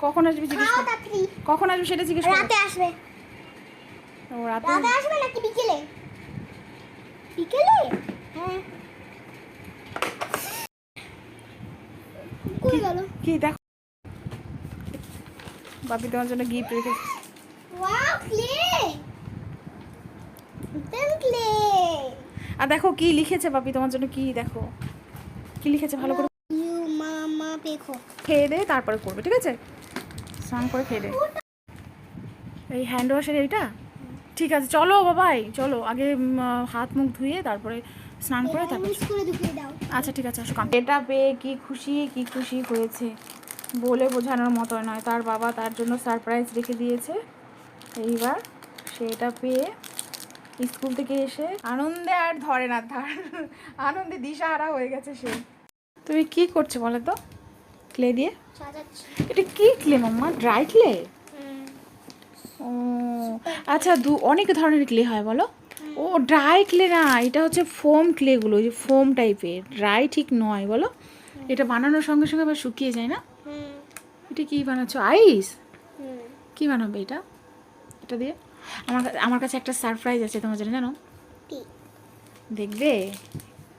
কখন আসবে জিজ্ঞেস কর, কখন আসবে সেটা জিজ্ঞেস কর। রাতে আসবে। ও রাতে রাতে আসবে নাকি বিকেলে? বিকেলে? হ্যাঁ। কই গেল? কি দেখো বাপি তোমার জন্য গিফট রেখেছে। Wow, clay! ক্লে! আর দেখো কি লিখেছে বাপি তোমার জন্য, কি দেখো কি লিখেছে ভালো করে ইউ মামা দেখো। খেয়ে দে তারপরে করবে, ঠিক আছে? স্নান করে খেয়ে দে। এই হ্যান্ড ওয়াশের এইটা ঠিক আছে, চলো বাবাই চলো আগে হাত মুখ ধুয়ে তারপরে স্নান করে তারপর। স্কুলে ঢুকিয়ে দাও। আচ্ছা ঠিক আছে আসো। এটা পেয়ে কি খুশি হয়েছে বলে বোঝানোর মতো নয়। তার বাবা তার জন্য সারপ্রাইজ রেখে দিয়েছে। এইবার সেটা পেয়ে স্কুল থেকে এসে আনন্দে আর ধরে না, তার আনন্দে দিশাহারা হয়ে গেছে সে। তুমি কি করছো বলো তো ক্লে দিয়ে? সাজাচ্ছি। এটা কি ক্লে মাম্মা? Dry clay? ও আচ্ছা, অনেক ধরনের ক্লে হয় বলো। ও ড্রাই ক্লে না, এটা হচ্ছে ফোম ক্লেগুলো, যে ফোম টাইপের, ড্রাই ঠিক নয় বলো। এটা বানানোর সঙ্গে সঙ্গে আবার শুকিয়ে যায় না। এটা কি বানাচ্ছো? আইস? কি বানাবে এটা? এটা দিয়ে আমার কাছে একটা সারপ্রাইজ আছে তোমার জন্য, জানো? দেখবে?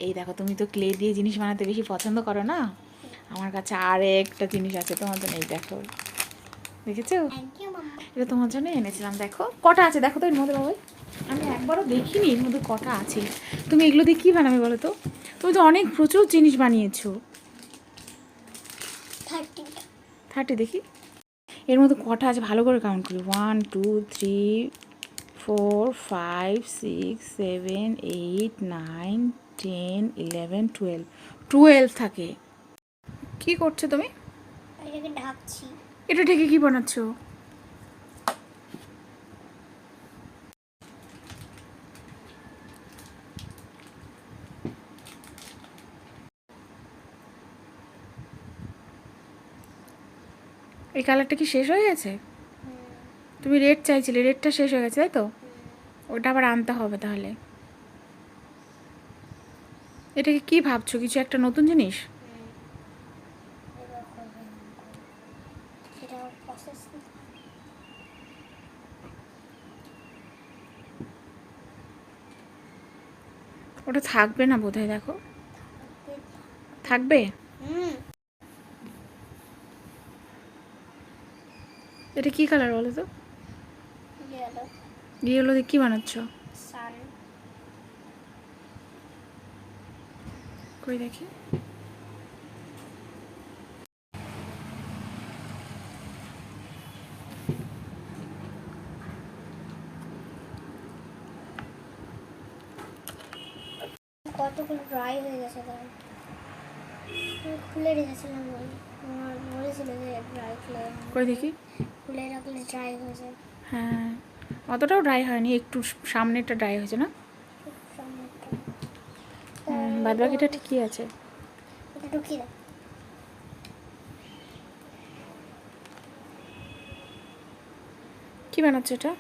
এই দেখো, তুমি তো ক্লে দিয়ে জিনিস বানাতে বেশি পছন্দ করো না, আমার কাছে আর একটা জিনিস আছে তোমার জন্য। এই দেখো, দেখেছো? এটা তোমার জন্য এনেছিলাম। দেখো কটা আছে দেখো তো এর মধ্যে বাবাই, আমি একবারও দেখিনি এর মধ্যে কটা আছে। তুমি এগুলো দিয়ে কী বানাবে বলো তো? তুমি তো অনেক প্রচুর জিনিস বানিয়েছো। 30 দেখি এর মধ্যে কটা আছে ভালো করে কাউন্ট করি। 1 2 3 4 5 6 7 8 9 10 11 12 12 থাকে। কি করছো তুমি? এটাকে ঢাকছি। এটা ঢেকে কি বানাচ্ছো? এই কালারটা কি শেষ হয়ে গেছে? তুমি রেড চাইছিলে, রেডটা শেষ হয়ে গেছে তাই তো? ওটা আবার আনতে হবে তাহলে। এটাকে কি ভাবছো, কিছু একটা নতুন জিনিস? ওটা থাকবে না বোধহয়, দেখো থাকবে। এটা কি কালার বলো তো? ইয়েলো দিয়ে কি বানাচ্ছো? কই দেখি। কতগুলো ড্রাই হয়ে গেছে, তাই খুলে রেখেছিলাম। আমার বলেছিল যে ড্রাই খুলে, কই দেখি। খুলে রাখলে ড্রাই হয়ে যায়। হ্যাঁ, অতটাও ড্রাই হয়নি, একটু সামনেরটা ড্রাই হয়েছে না? বাদ বাকিটা ঠিকই আছে। এটা ঢুকিয়ে দাও। কি বানাচ্ছো এটা?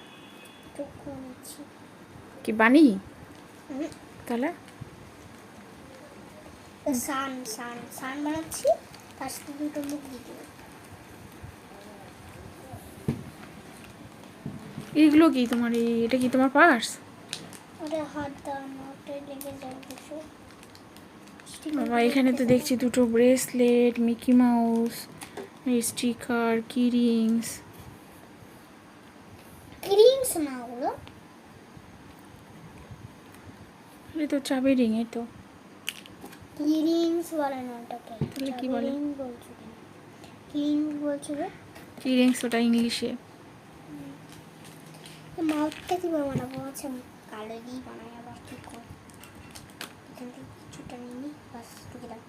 নিচ্ছি। কি বানি তাহলে? সান সান সান বানাচ্ছি, তার সাথে দুটো মুখ দিয়ে দেবো। এইগুলো কি তোমার? এটা কি তোমার পার্স? ওটা হাত দাও না, ওটা লেগে যাবে কিছু। বাবা, এখানে তো দেখছি দুটো ব্রেসলেট, মিকি মাউস, স্টিকার, কি রিংস। রিংস না ওগুলো, এই তো চাবি রিং। এই তো রিংস বলে না ওটাকে। তাহলে কি বলে? রিং বলছো কেন? রিংস বলছো রে? কি রিংস ওটা ইংলিশে। মাউথটা কীভাবে বানাবো? আচ্ছা, কালো দিয়ে বানাই আবার, ঠিক করে এখান থেকে কিছুটা নিয়ে নিই, বাস টুকে দাও।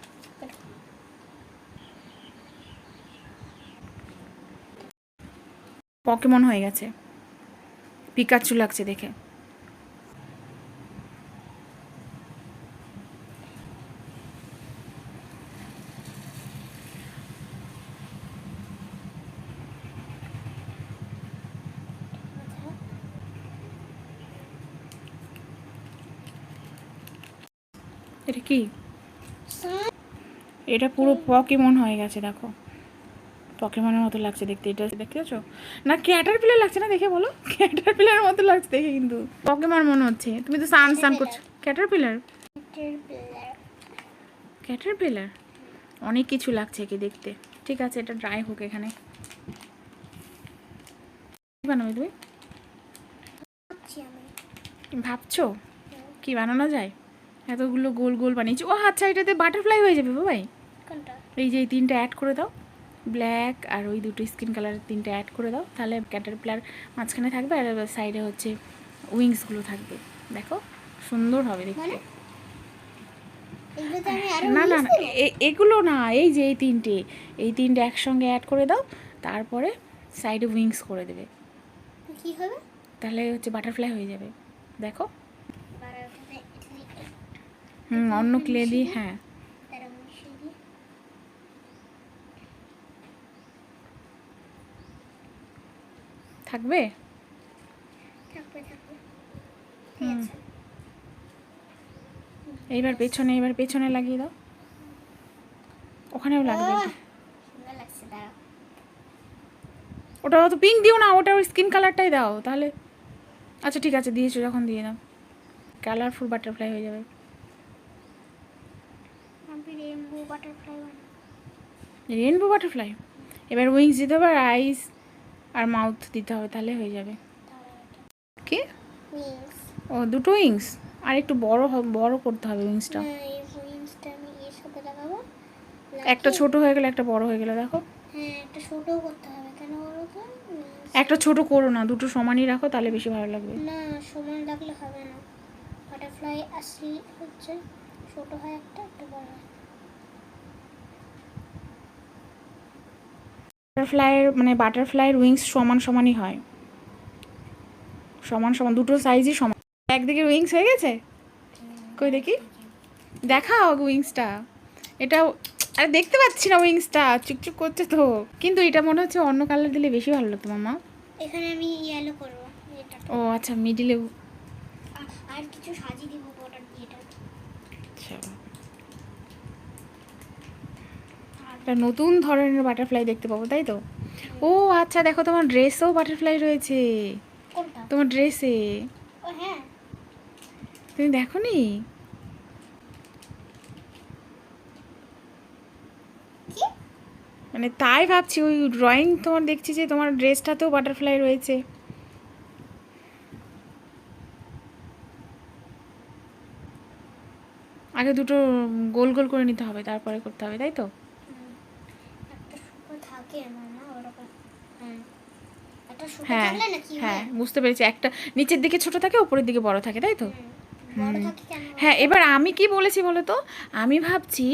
পকেমন হয়ে গেছে, পিকাচু লাগছে দেখে। এটা কি? এটা পুরো পকেমন হয়ে গেছে দেখো। পকেমনের মতো লাগছে দেখতে, এটা দেখেছো না? ক্যাটারপিলার লাগছে না দেখে বলো? ক্যাটারপিলার মতো লাগছে দেখে, কিন্তু পকেমন মনে হচ্ছে। তুমি তো সান করছো। ক্যাটারপিলার, ক্যাটারপিলার অনেক কিছু লাগছে কি দেখতে। ঠিক আছে, এটা ড্রাই হোক এখানে। কি বানাবে তুমি? ভাবছো কি বানানো যায়? এতগুলো গোল গোল বানিয়েছি। ও আচ্ছা, এটাতে বাটারফ্লাই হয়ে যাবে বাবাই। এই যে এই তিনটা অ্যাড করে দাও, ব্ল্যাক আর ওই দুটো স্কিন কালারের তিনটে অ্যাড করে দাও, তাহলে ক্যাটারপিলার মাঝখানে থাকবে আর সাইডে হচ্ছে উইংসগুলো থাকবে। দেখো সুন্দর হবে দেখতে। না না না, এগুলো না, এই যে এই তিনটে একসঙ্গে অ্যাড করে দাও, তারপরে সাইডে উইংস করে দেবে। কি হবে? তাহলে হচ্ছে বাটারফ্লাই হয়ে যাবে। দেখো অন্য ক্লে দিয়ে, হ্যাঁ থাকবে। এইবার পেছনে লাগিয়ে দাও, ওখানেও লাগবে। ওটা তো পিঙ্ক দিও না, ওটা ওই স্কিন কালারটাই দাও তাহলে। আচ্ছা ঠিক আছে, দিয়েছো যখন দিয়ে দাও, কালারফুল বাটারফ্লাই হয়ে যাবে। রেইনবো বাটারফ্লাই, এবার উইংস দিতে হবে আর আইস আর মাউথ দিতে হবে, তাহলে হয়ে যাবে। কি? ও দুটো উইংস, আর একটু বড় করতে হবে উইংসটা। একটা ছোট হয়ে গেলে একটা বড় হয়ে গেলে, দেখো। একটা ছোট করতে হবে কেন বলো তো? একটা ছোট করো না, দুটো সমানই রাখো, তাহলে বেশি ভালো লাগবে। না, সমান রাখলে হবে না, বাটারফ্লাই আসি হচ্ছে ছোট হয় একটা বড় হয়। বাটারফ্লাইয়ের উইংস সমানই হয়, সমান দুটো সাইজই সমান। একদিকে উইংস হয়ে গেছে, কই দেখি, দেখাও উইংসটা। এটা আরে দেখতে পাচ্ছি না, উইংসটা চুকচুক করছে তো, কিন্তু এটা মনে হচ্ছে অন্য কালার দিলে বেশি ভালো লাগতো মামা। এখানে আমি ইয়েলো করব এটা। ও আচ্ছা, মিডিলে আর কিছু সাজিয়ে দিব বর্ডার দিয়ে এটা। আচ্ছা, একটা নতুন ধরনের বাটারফ্লাই দেখতে পাবো, তাই তো? ও আচ্ছা, দেখো তোমার ড্রেসেও বাটারফ্লাই রয়েছে। কোনটা? তোমার ড্রেসে। ও হ্যাঁ, তুমি দেখোনি? কি মানে তাই ভাবছি, ওই ড্রয়িং তোমার দেখছি যে তোমার ড্রেসটাতেও বাটারফ্লাই রয়েছে। আগে দুটো গোল গোল করে নিতে হবে, তারপরে করতে হবে, তাই তো? একটা সুতো থাকে না ওরকম। হ্যাঁ, একটা সুতো হ্যাঁ থাকলে না কি হ্যাঁ, হয়? বুঝতে পেরেছি, একটা নিচের দিকে ছোট থাকে, উপরের দিকে বড় থাকে, তাই তো? বড় থাকে কেন? হ্যাঁ, এবার আমি কি বলেছি বলো তো? আমি ভাবছি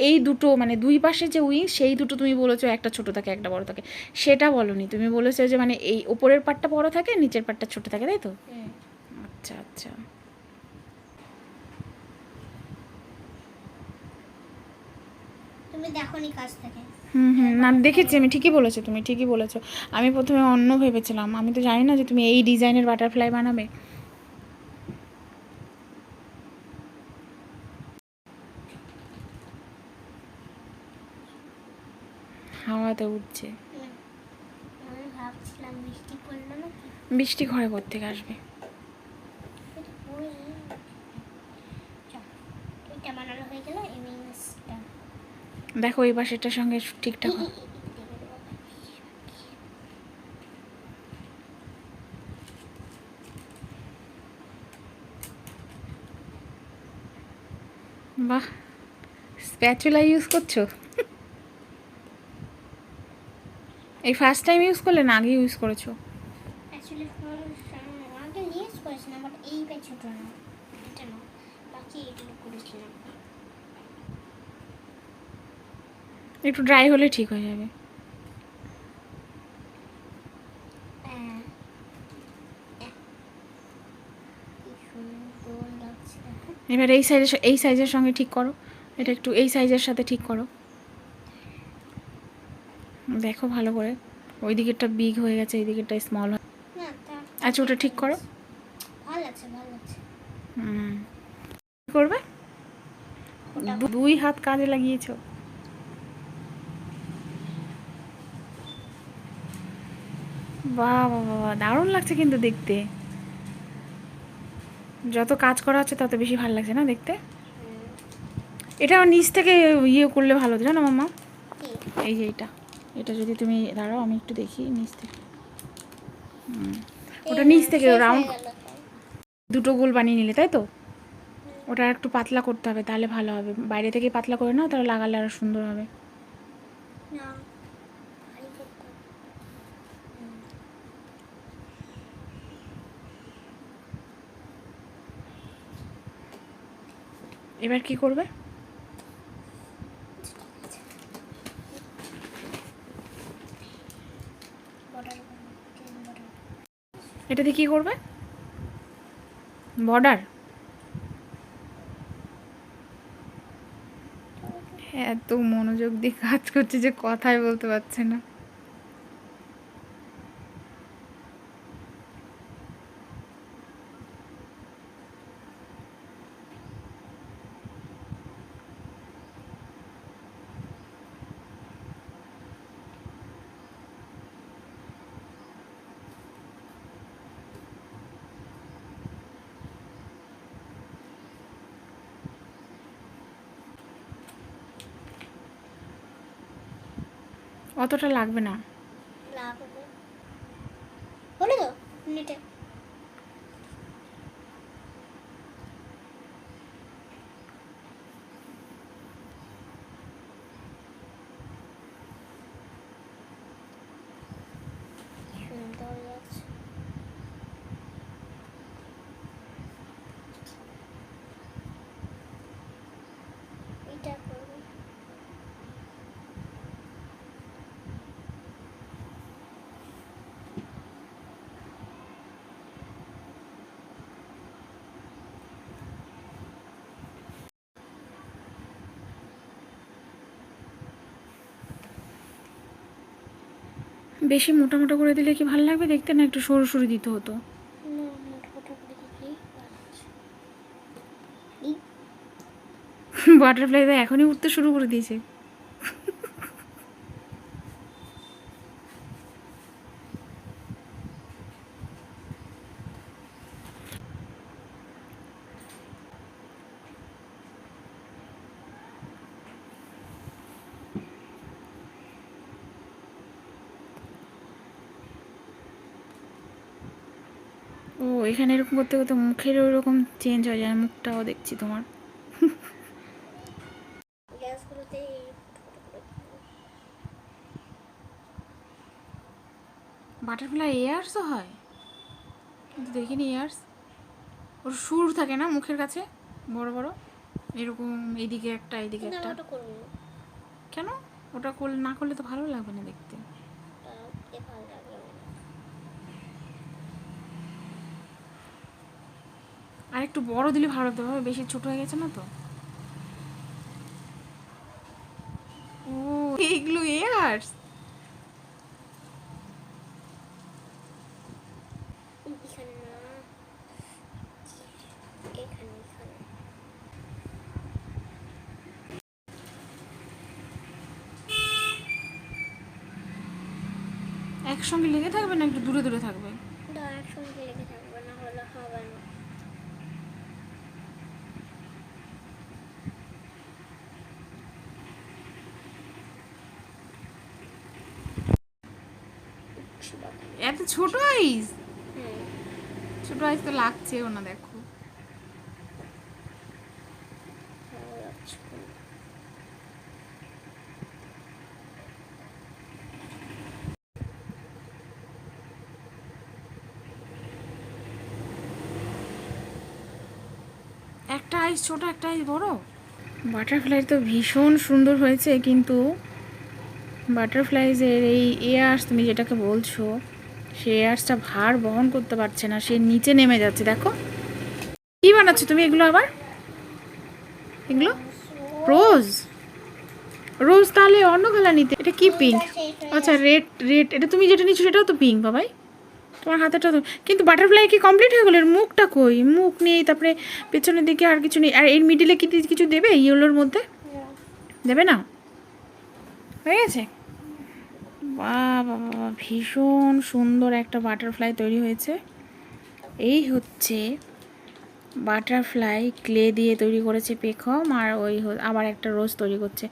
এই দুটো মানে দুই পাশে যে উইং, সেই দুটো তুমি বলেছো একটা ছোট থাকে একটা বড় থাকে, সেটা বলনি। তুমি বলেছো যে মানে এই উপরের পাটটা বড় থাকে, নিচের পাটটা ছোট থাকে, তাই তো? আচ্ছা আচ্ছা, তুমি দেখোনি কাজ থেকে। না দেখেছি আমি, ঠিকই বলেছো, তুমি ঠিকই বলেছো। আমি প্রথমে অন্য ভেবেছিলাম, আমি তো জানি না যে তুমি এই ডিজাইনের বাটারফ্লাই বানাবে। হাওয়াতে উঠছে, আমি ভাবছিলাম বৃষ্টি পড়লো না কি? বৃষ্টি ঘরে থেকে আসবে। এটা বানানো হয়ে গেল, ইমেজটা দেখো এই পাশেরটার সঙ্গে ঠিকঠাক হয়। বাহ, স্প্যাচুলা ইউজ করছো? এই ফার্স্ট টাইম ইউজ করলে না আগে ইউজ করেছো? অ্যাকচুয়ালি আগে ইউজ করেছিলাম, বাট এই ছোট না, এটা না, বাকি এইগুলো করেছিলাম। একটু ড্রাই হলে ঠিক হয়ে যাবে। এবার এই সাইজের সঙ্গে ঠিক করো, এটা একটু এই সাইজের সাথে ঠিক করো, দেখো ভালো করে। ওই দিকেরটা বিগ হয়ে গেছে, এই দিকেরটা স্মল হয়। আচ্ছা, ওটা ঠিক করো। ভালো লাগছে, ভালো লাগছে। কি করবে? দুই হাত কাজে লাগিয়েছো। বাহ বাহ বাহ, দারুণ লাগছে কিন্তু দেখতে। যত কাজ করা হচ্ছে তত বেশি ভালো লাগছে না দেখতে। এটা নিচ থেকে ইয়ে করলে ভালো হতো জানো মাম্মা। কি এই যে এটা যদি তুমি দাঁড়াও আমি একটু দেখি নিচ থেকে। ওটা নিচ থেকে শেষ রাউন্ড হয়ে গেল তো। দুটো গোল বানিয়ে নিলে তাই তো। ওটা একটু পাতলা করতে হবে তাহলে ভালো হবে, বাইরে থেকে পাতলা করে নাও তাহলে লাগালে আরো সুন্দর হবে। না ভারী করতে হবে। এবার কি করবে? বর্ডার বর্ডার এটা দিয়ে কি করবে? বর্ডার? এত মনোযোগ দিয়ে কাজ করছে যে কথাই বলতে পারছে না। অতটা লাগবে না। লাগবে বলে তো নেটে। সুন্দর লাগছে। এটা করবো। বেশি মোটা মোটা করে দিলে কি ভালো লাগবে দেখতে, না একটু সরু সরু দিতে হতো? না মোটা করে দিলেই আচ্ছা। বাটারফ্লাই তো এখনই উঠতে শুরু করে দিয়েছে। ও এখানে এরকম করতে করতে মুখের ওরকম চেঞ্জ হয়ে যায়, মুখটাও দেখছি তোমার। গ্যাসগুলোতে বাটারফ্লাই এয়ার্সও হয় কিন্তু দেখিনি এয়ার্স। ওর সুর থাকে না মুখের কাছে বড় বড় এরকম, এইদিকে একটা এইদিকে না একটা। ওটা করবো না। কেন? ওটা না করলে তো ভালো লাগবে না দেখতে। এ ভালো লাগলো না। আর একটু বড় দিলে ভালো লাগতে হবে, বেশি ছোট হয়ে গেছে না তো। ও এইগুলো এয়ার্স। এখানে না এখানে এখানে একসঙ্গে লেগে থাকবে না একটু দূরে দূরে থাকবে? দা একসঙ্গে লেগে থাকবে না হলে হবে না। এত ছোট আইস? হুম ছোট আইস তো লাগছেও না দেখো। ভালো লাগছে। একটা আইস ছোট একটা আইস বড়। বাটারফ্লাই তো ভীষণ সুন্দর হয়েছে কিন্তু বাটারফ্লাইজের এই এয়ার্স তুমি যেটাকে বলছো সে এয়ার্সটা ভার বহন করতে পারছে না, সে নিচে নেমে যাচ্ছে। দেখো কি বানাচ্ছো তুমি এগুলো আবার? এগুলো রোজ? রোজ তাহলে অন্য কালার নিতে। এটা কি পিঙ্ক? আচ্ছা রেড রেড, এটা তুমি যেটা নিচ্ছ সেটাও তো পিঙ্ক বাবাই, তোমার হাতেটা তো। কিন্তু বাটারফ্লাই কি কমপ্লিট হয়ে গেল? এর মুখটা কই? মুখ নেই, তারপরে পেছনের দিকে আর কিছু নেই, আর এর মিডিলে কি কিছু দেবে ইয়েলোর মধ্যে? দেবে না? হয়ে গেছে? বাহ বাবা, ভীষণ সুন্দর একটা বাটারফ্লাই তৈরি হয়েছে। এই হচ্ছে বাটারফ্লাই ক্লে দিয়ে তৈরি করেছে পেখম, আর ওই আবার একটা রোজ তৈরি করছে।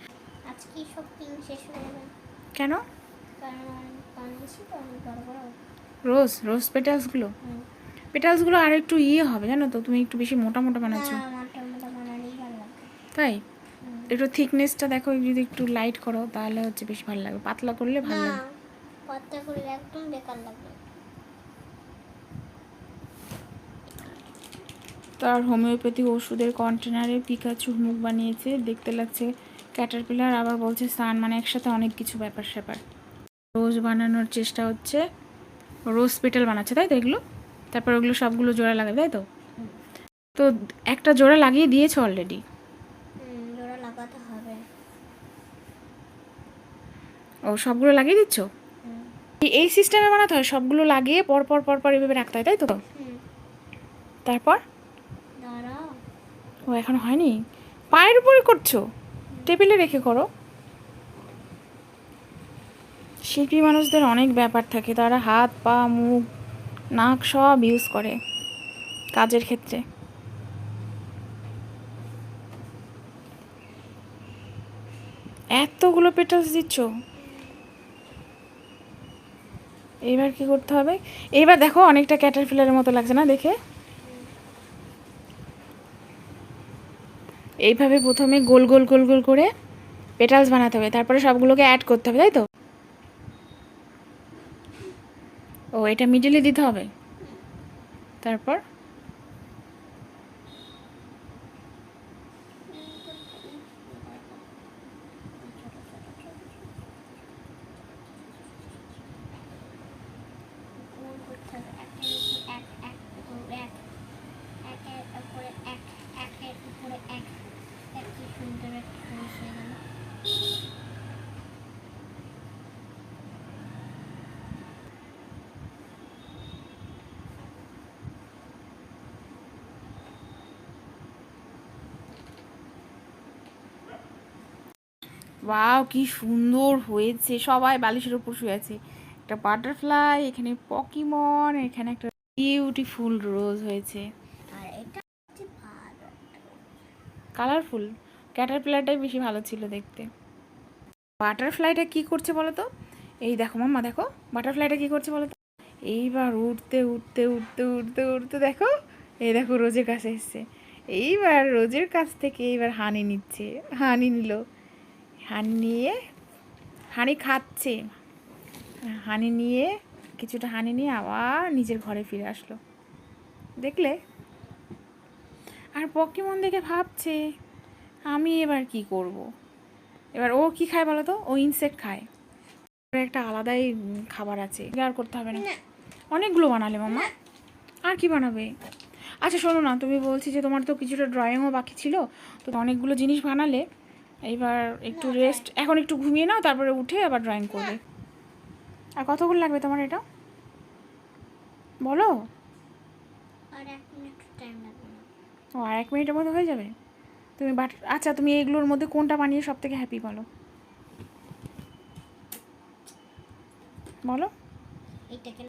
আজকে শপিং শেষ হয়ে যাবে, কেন? কারণ বানিয়েছি তো অনেক বড় বড়। রোজ রোজ পেটালসগুলো, পেটালসগুলো আর একটু ইয়ে হবে জানো তো, তুমি একটু বেশি মোটা মোটা বানাচ্ছো। না, মোটা মোটা বানালেই ভালো লাগবে। তাই একটু থিকনেসটা দেখো, যদি একটু লাইট করো তাহলে হচ্ছে বেশি ভালো লাগবে, পাতলা করলে ভালো না, লাগবে। পাতলা করলে একদম বেকার লাগবে। তার হোমিওপ্যাথি ওষুধের কন্টেনারে পিকাচুর মুখ বানিয়েছে, দেখতে লাগছে ক্যাটারপিলার, আবার বলছে সান, মানে একসাথে অনেক কিছু ব্যাপার স্যাপার। রোজ বানানোর চেষ্টা হচ্ছে, রোজ পেটাল বানাচ্ছে তাই তো এগুলো, তারপর ওগুলো সবগুলো জোড়া লাগাবে তাই তো। তো একটা জোড়া লাগিয়ে দিয়েছো অলরেডি? জোড়া লাগাতে হবে। ও সবগুলো লাগিয়ে দিচ্ছ? এই সিস্টেমে বানাতে হয়, সবগুলো লাগিয়ে পর পর পর পর এভাবে রাখতে হয় তাই তো। তারপর দাঁড়াও, ও এখন হয়নি, পায়ের উপরে করছো, টেবিলে রেখে করো। শিল্পী মানুষদের অনেক ব্যাপার থাকে, তারা হাত পা মুখ নাক সব ইউজ করে কাজের ক্ষেত্রে। এতগুলো পেটালস দিচ্ছ, এইবার কি করতে হবে? এইবার দেখো অনেকটা ক্যাটারপিলারের মতো লাগছে না দেখে? এইভাবে প্রথমে গোল গোল গোল গোল করে পেটালস বানাতে হবে, তারপরে সবগুলোকে অ্যাড করতে হবে তাই তো। ও এটা মিডিলে দিতে হবে, তারপর গোল করতে হবে, একের উপরে এক, একের উপরে এক, কি সুন্দর একটা জিনিস হয়ে গেল। ওয়াও কি সুন্দর হয়েছে, সবাই বালিশের উপর শুয়ে আছে, একটা বাটারফ্লাই, এখানে পকিমন, এখানে একটা বিউটিফুল রোজ হয়েছে, আর এটা হচ্ছে ভালো একটা কালারফুল। ক্যাটারপিলারটাই বেশি ভালো ছিল দেখতে। বাটারফ্লাইটা কি করছে বলো তো? এই দেখো মাম্মা, দেখো বাটারফ্লাইটা কি করছে বলো তো? এইবার উঠতে উঠতে উঠতে উঠতে উঠতে দেখো, এই দেখো রোজের কাছে এসছে। এইবার রোজের কাছ থেকে এইবার হানি নিচ্ছে, হানি নিল, হানি নিয়ে হানি খাচ্ছে, হানি নিয়ে কিছুটা হানি নিয়ে আবার নিজের ঘরে ফিরে আসলো, দেখলে? আর পকিমন দেখে ভাবছে আমি এবার কি করব। এবার ও কি খায় বলো তো? ও ইনসেক্ট খায়, ওর একটা আলাদাই খাবার আছে, আর করতে হবে না। অনেকগুলো বানালে মামা, আর কি বানাবে? আচ্ছা শোনো না, তুমি বলছি যে তোমার তো কিছুটা ড্রয়িংও বাকি ছিল, তো অনেকগুলো জিনিস বানালে, এইবার একটু রেস্ট, এখন একটু ঘুমিয়ে নাও, তারপরে উঠে আবার ড্রয়িং করবে। আর কতক্ষণ লাগবে তোমার এটা বলো? আর 1 মিনিট টাইম লাগবে না। ও আর 1 মিনিটের মধ্যে হয়ে যাবে? তুমি আচ্ছা তুমি এগুলোর মধ্যে কোনটা বানিয়ে সব থেকে হ্যাপি বলো, বলো? এইটাকে